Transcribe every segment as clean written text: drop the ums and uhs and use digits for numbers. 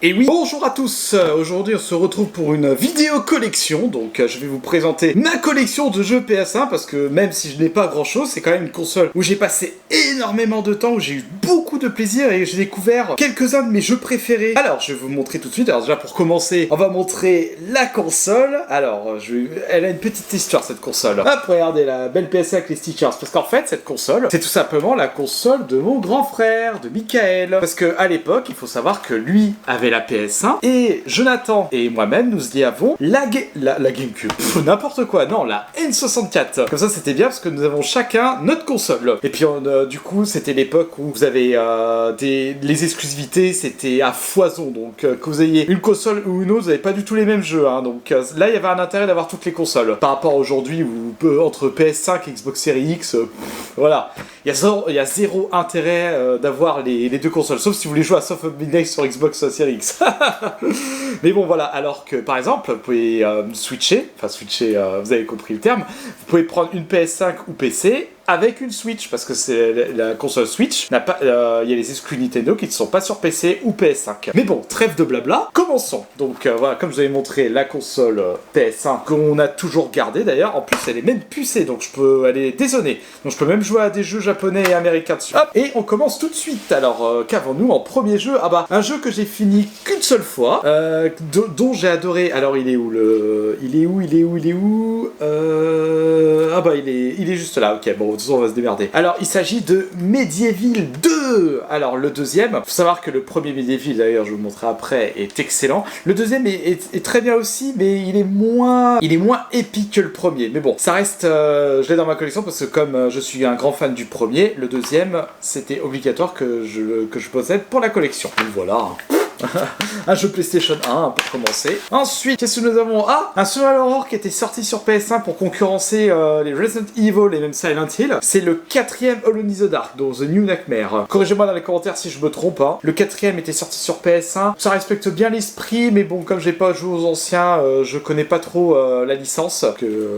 Et oui, bonjour à tous. Aujourd'hui on se retrouve pour une vidéo collection. Donc je vais vous présenter ma collection de jeux PS1 parce que même si je n'ai pas grand chose, c'est quand même une console où j'ai passé énormément de temps, où j'ai eu beaucoup de plaisir et j'ai découvert quelques-uns de mes jeux préférés. Alors je vais vous montrer tout de suite. Alors déjà pour commencer, on va montrer la console. Alors elle a une petite histoire cette console. Hop, regardez la belle PS1 avec les stickers. Parce qu'en fait cette console, c'est tout simplement la console de mon grand frère, de Michael. Parce que à l'époque, il faut savoir que lui avait la PS1 et Jonathan et moi-même nous y avons la GameCube. N'importe quoi, non, la N64. Comme ça c'était bien parce que nous avons chacun notre console. Et puis du coup c'était l'époque où vous avez les exclusivités, c'était à foison. Donc que vous ayez une console ou une autre, vous n'avez pas du tout les mêmes jeux. Hein. Donc là il y avait un intérêt d'avoir toutes les consoles. Par rapport à aujourd'hui où entre PS5 et Xbox Series X, voilà. Il y a zéro intérêt d'avoir les deux consoles, sauf si vous voulez jouer à Soft of Midnight sur Xbox Series X. Mais bon voilà, alors que par exemple, vous pouvez switcher, vous avez compris le terme, vous pouvez prendre une PS5 ou PC avec une Switch, parce que c'est la console Switch, il y a les exclus Nintendo qui ne sont pas sur PC ou PS5. Mais bon, trêve de blabla, commençons. Donc voilà, comme je vous avais montré la console PS1, qu'on a toujours gardée d'ailleurs, en plus elle est même pucée, donc elle est désonnée. Donc je peux même jouer à des jeux japonais et américains dessus. Hop, et on commence tout de suite. Alors, qu'avons-nous en premier jeu? Ah bah, un jeu que j'ai fini qu'une seule fois, dont j'ai adoré. Alors il est où Ah bah il est juste là, ok, bon, de toute façon on va se démerder. Alors il s'agit de Medieval 2. Alors le deuxième, faut savoir que le premier Medieval, d'ailleurs je vous le montrerai après, est excellent. Le deuxième est très bien aussi, mais il est moins épique que le premier. Mais bon, ça reste, je l'ai dans ma collection parce que comme je suis un grand fan du premier, le deuxième c'était obligatoire que je possède pour la collection. Donc voilà. Un jeu PlayStation 1 pour commencer. Ensuite, qu'est-ce que nous avons? Ah, un survival horror qui était sorti sur PS1 pour concurrencer les Resident Evil et même Silent Hill. C'est le quatrième Alone in the Dark, dans The New Nightmare. Corrigez-moi dans les commentaires si je me trompe. Hein. Le quatrième était sorti sur PS1. Ça respecte bien l'esprit, mais bon, comme j'ai pas joué aux anciens, je connais pas trop la licence.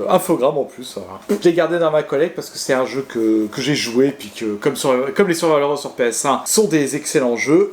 Infogramme en plus. Voilà. Je l'ai gardé dans ma collecte parce que c'est un jeu que j'ai joué, puis que comme les survival horror sur PS1 sont des excellents jeux,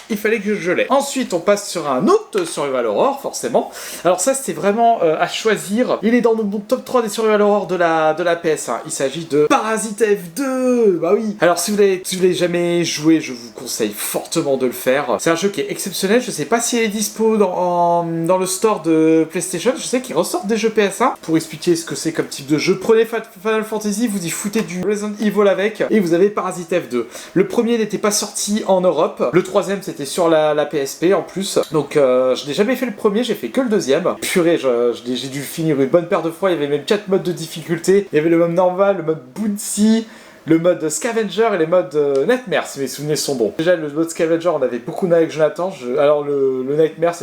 il fallait que je l'ai. Ensuite, on passe sur un autre survival horror, forcément. Alors ça, c'était vraiment à choisir. Il est dans mon top 3 des survival horror de la PS1. Il s'agit de Parasite F2. Bah oui. Alors si vous l'avez jamais joué, je vous conseille fortement de le faire. C'est un jeu qui est exceptionnel. Je sais pas s'il est dispo dans le store de PlayStation. Je sais qu'il ressort des jeux PS1. Pour expliquer ce que c'est comme type de jeu, prenez Final Fantasy, vous y foutez du Resident Evil avec, et vous avez Parasite F2. Le premier n'était pas sorti en Europe. Le troisième, c'était sur la PSP en plus. Donc je n'ai jamais fait le premier, j'ai fait que le deuxième. Purée, j'ai dû finir une bonne paire de fois. Il y avait même 4 modes de difficulté. Il y avait le mode normal, le mode bouncy, le mode Scavenger et les modes Nightmare, si mes souvenirs sont bons. Déjà, le mode Scavenger, on avait beaucoup avec Jonathan. Alors, le Nightmare,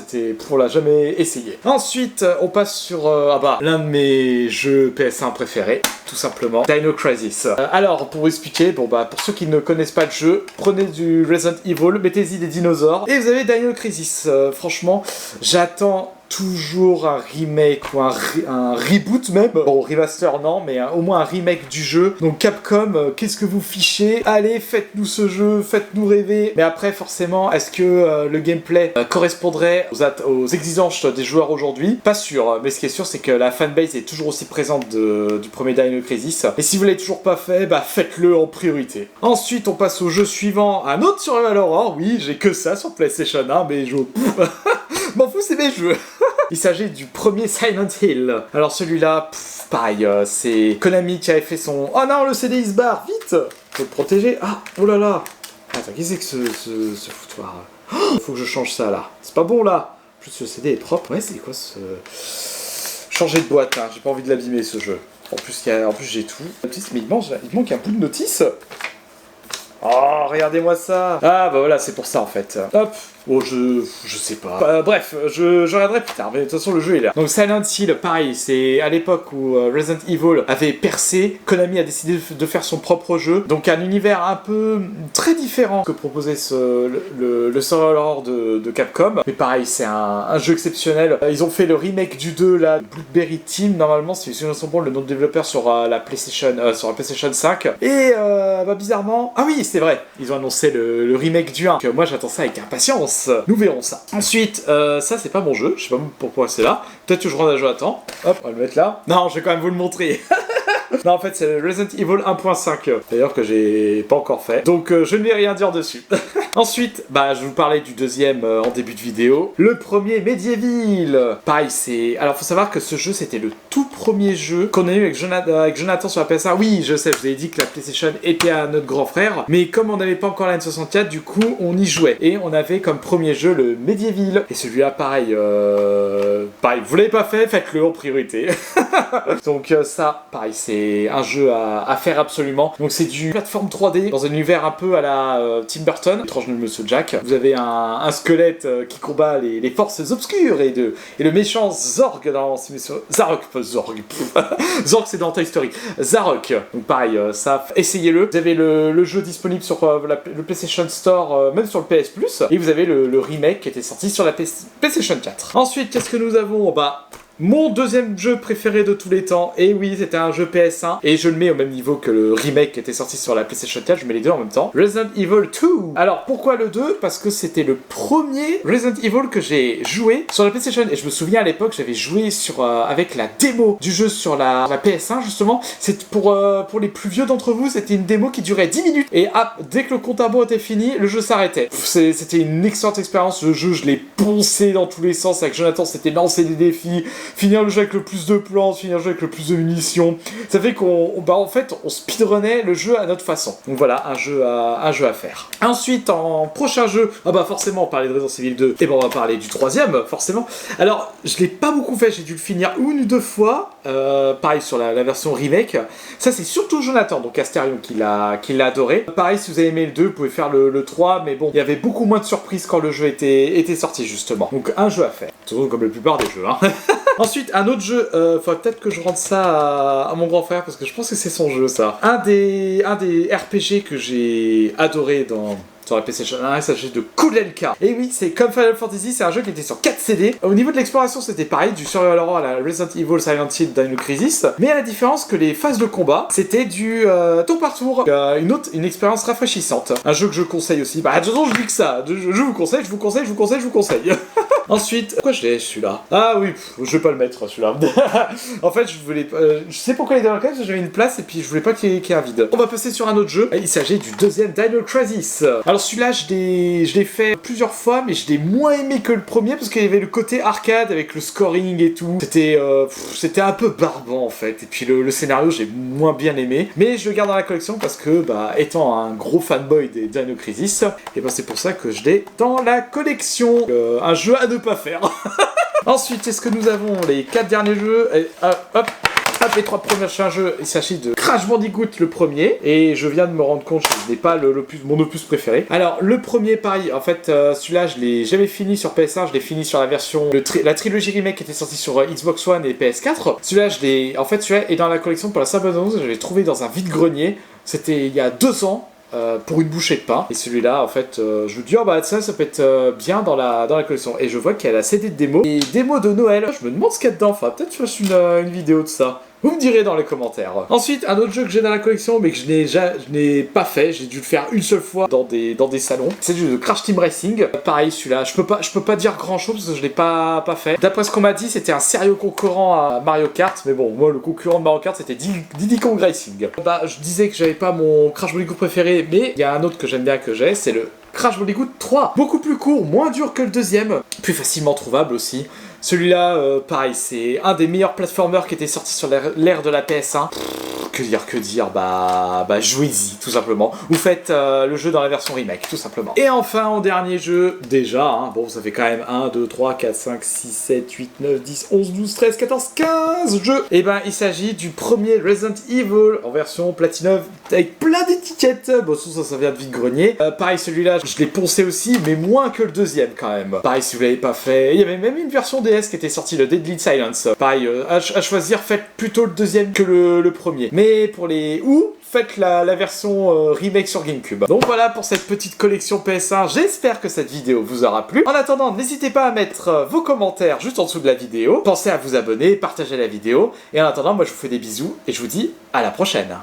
on l'a jamais essayé. Ensuite, on passe sur l'un de mes jeux PS1 préférés, tout simplement, Dino Crisis. Alors, pour vous expliquer, pour ceux qui ne connaissent pas le jeu, prenez du Resident Evil, mettez-y des dinosaures, et vous avez Dino Crisis. Franchement, j'attends toujours un remake ou un reboot même. Bon, remaster non, mais au moins un remake du jeu. Donc Capcom, qu'est-ce que vous fichez? Allez, faites-nous ce jeu, faites-nous rêver. Mais après, forcément, est-ce que le gameplay correspondrait aux exigences des joueurs aujourd'hui? Pas sûr. Mais ce qui est sûr, c'est que la fanbase est toujours aussi présente du premier Dino Crisis. Et si vous l'avez toujours pas fait, faites-le en priorité. Ensuite, on passe au jeu suivant. Un autre survival horror. Oui, j'ai que ça sur PlayStation 1, mais je m'en fous, c'est mes jeux. Il s'agit du premier Silent Hill. Alors celui-là, pareil, c'est Konami qui avait fait son... Oh non, le CD il se barre, vite! Faut le protéger. Ah, oh là là. Attends, qu'est-ce que c'est ce foutoir? Faut que je change ça là. C'est pas bon là. En plus le CD est propre. Ouais, c'est quoi ce... Changer de boîte, hein. J'ai pas envie de l'abîmer ce jeu. En plus j'ai tout. Mais il manque un bout de notice. Oh, regardez-moi ça. Ah bah voilà, c'est pour ça en fait. Hop. Bon, je sais pas. Bref, je regarderai plus tard, mais de toute façon, le jeu est là. Donc, Silent Hill, pareil, c'est à l'époque où Resident Evil avait percé, Konami a décidé de faire son propre jeu. Donc, un univers un peu très différent que proposait le survival horror de Capcom. Mais pareil, c'est un jeu exceptionnel. Ils ont fait le remake du 2, là, Bloodberry Team, normalement, si les souvenirs sont bons, le nom de développeur sur la PlayStation 5. Et, bizarrement... Ah oui, c'est vrai, ils ont annoncé le remake du 1. Donc, moi j'attends ça avec impatience. Nous verrons ça. Ensuite, ça c'est pas mon jeu, je sais pas pourquoi c'est là. Peut-être que je rends à jouer à temps. Hop, on va le mettre là. Non, je vais quand même vous le montrer. Non, en fait, c'est le Resident Evil 1.5, d'ailleurs, que j'ai pas encore fait. Donc, je ne vais rien dire dessus. Ensuite, je vous parlais du deuxième en début de vidéo. Le premier, Medieval. Pareil, c'est... Alors, faut savoir que ce jeu, c'était le tout premier jeu qu'on a eu avec Jonathan sur la PS1. Oui, je sais, je vous ai dit que la PlayStation était à notre grand frère. Mais comme on n'avait pas encore la N64, du coup, on y jouait. Et on avait comme premier jeu le Medieval. Et celui-là, pareil, vous l'avez pas fait, faites-le en priorité. Donc, ça, pareil, c'est un jeu à faire absolument. Donc c'est du plateforme 3D dans un univers un peu à la Tim Burton, étrange de Monsieur Jack. Vous avez un squelette qui combat les forces obscures et le méchant Zorg dans Zarok, pas Zorg. Zorg c'est dans Toy Story. Zarok. Donc pareil, ça, essayez-le. Vous avez le jeu disponible sur le PlayStation Store, même sur le PS Plus. Et vous avez le remake qui était sorti sur la PlayStation 4. Ensuite, qu'est-ce que nous avons? Mon deuxième jeu préféré de tous les temps, et oui, c'était un jeu PS1, et je le mets au même niveau que le remake qui était sorti sur la PlayStation 4, je mets les deux en même temps. Resident Evil 2. Alors, pourquoi le 2? Parce que c'était le premier Resident Evil que j'ai joué sur la PlayStation, et je me souviens à l'époque, j'avais joué avec la démo du jeu sur la PS1, justement. C'est pour les plus vieux d'entre vous, c'était une démo qui durait 10 minutes, et dès que le compte à rebours était fini, le jeu s'arrêtait. C'était une excellente expérience, le jeu, je l'ai poncé dans tous les sens, avec Jonathan, c'était lancer des défis, finir le jeu avec le plus de plans, finir le jeu avec le plus de munitions. Ça fait qu'on speedrunnait le jeu à notre façon. Donc voilà, un jeu à faire. Ensuite, en prochain jeu, forcément, on parlait de Resident Evil 2, et on va parler du troisième, forcément. Alors, je l'ai pas beaucoup fait, j'ai dû le finir une ou deux fois, pareil sur la version remake. Ça, c'est surtout Jonathan, donc Asterion, qui l'a adoré. Pareil, si vous avez aimé le 2, vous pouvez faire le 3, mais bon, il y avait beaucoup moins de surprises quand le jeu était sorti, justement. Donc, un jeu à faire. Toujours comme la plupart des jeux, hein. Ensuite, un autre jeu, faudrait peut-être que je rende ça à mon grand frère, parce que je pense que c'est son jeu, ça. Un des RPG que j'ai adoré sur la PlayStation 1, il s'agit de Kudelka. Et oui, c'est comme Final Fantasy, c'est un jeu qui était sur 4 CD. Au niveau de l'exploration, c'était pareil, du survival horror à la Resident Evil, Silent Hill, Dino Crisis. Mais à la différence que les phases de combat, c'était du tour par tour. Une expérience rafraîchissante. Un jeu que je conseille aussi. De toute façon, je dis que ça. Je vous conseille. Ensuite, pourquoi je l'ai celui-là? Ah oui, je vais pas le mettre celui-là. En fait, je sais pourquoi il est dans le cas, parce que j'avais une place et puis je voulais pas qu'il y ait un vide. On va passer sur un autre jeu. Il s'agit du deuxième Dino Crisis. Alors celui-là, je l'ai fait plusieurs fois, mais je l'ai moins aimé que le premier parce qu'il y avait le côté arcade avec le scoring et tout. C'était un peu barbant en fait. Et puis le scénario, j'ai moins bien aimé. Mais je le garde dans la collection parce que, étant un gros fanboy des Dino Crisis, et c'est pour ça que je l'ai dans la collection. Un jeu à ne pas faire. Ensuite, est-ce que nous avons les 4 derniers jeux? Les 3 premiers jeux, il s'agit de Crash Bandicoot le premier, et je viens de me rendre compte que ce n'est pas mon opus préféré. Alors le premier, pareil, en fait celui-là je l'ai jamais fini sur PS1, je l'ai fini sur la version, la trilogie remake qui était sortie sur Xbox One et PS4. Celui-là celui-là est dans la collection pour la simple raison que je l'ai trouvé dans un vide-grenier, c'était il y a 2 ans. Pour une bouchée de pain. Et celui-là, en fait, je me dis, ça peut être bien dans la collection. Et je vois qu'il y a la CD de démo. Et démo de Noël. Je me demande ce qu'il y a dedans. Enfin, peut-être que je fasse une vidéo de ça. Vous me direz dans les commentaires. Ensuite, un autre jeu que j'ai dans la collection, mais que je n'ai pas fait. J'ai dû le faire une seule fois dans des salons. C'est le jeu de Crash Team Racing. Pareil, celui-là, je peux pas dire grand-chose parce que je l'ai pas fait. D'après ce qu'on m'a dit, c'était un sérieux concurrent à Mario Kart. Mais bon, moi, le concurrent de Mario Kart, c'était Diddy Kong Racing. Je disais que j'avais pas mon Crash Bandicoot préféré, mais il y a un autre que j'aime bien c'est le Crash Bandicoot 3. Beaucoup plus court, moins dur que le deuxième. Plus facilement trouvable aussi. Celui-là, pareil, c'est un des meilleurs platformers qui était sorti sur l'ère de la PS1. Que dire, jouez-y, tout simplement. Vous faites le jeu dans la version remake, tout simplement. Et enfin, en dernier jeu, déjà, ça fait quand même 1, 2, 3, 4, 5, 6, 7, 8, 9, 10, 11, 12, 13, 14, 15 jeux. Et il s'agit du premier Resident Evil en version Platinum avec plein d'étiquettes. Ça vient de vide-grenier. Pareil, celui-là, je l'ai poncé aussi, mais moins que le deuxième quand même. Pareil, si vous l'avez pas fait. Il y avait même une version DS qui était sortie, le Deadly Silence. Pareil, à choisir, faites plutôt le deuxième que le premier. Mais pour faites la version remake sur GameCube. Donc voilà pour cette petite collection PS1, j'espère que cette vidéo vous aura plu. En attendant, n'hésitez pas à mettre vos commentaires juste en dessous de la vidéo. Pensez à vous abonner, partager la vidéo. Et en attendant, moi je vous fais des bisous et je vous dis à la prochaine.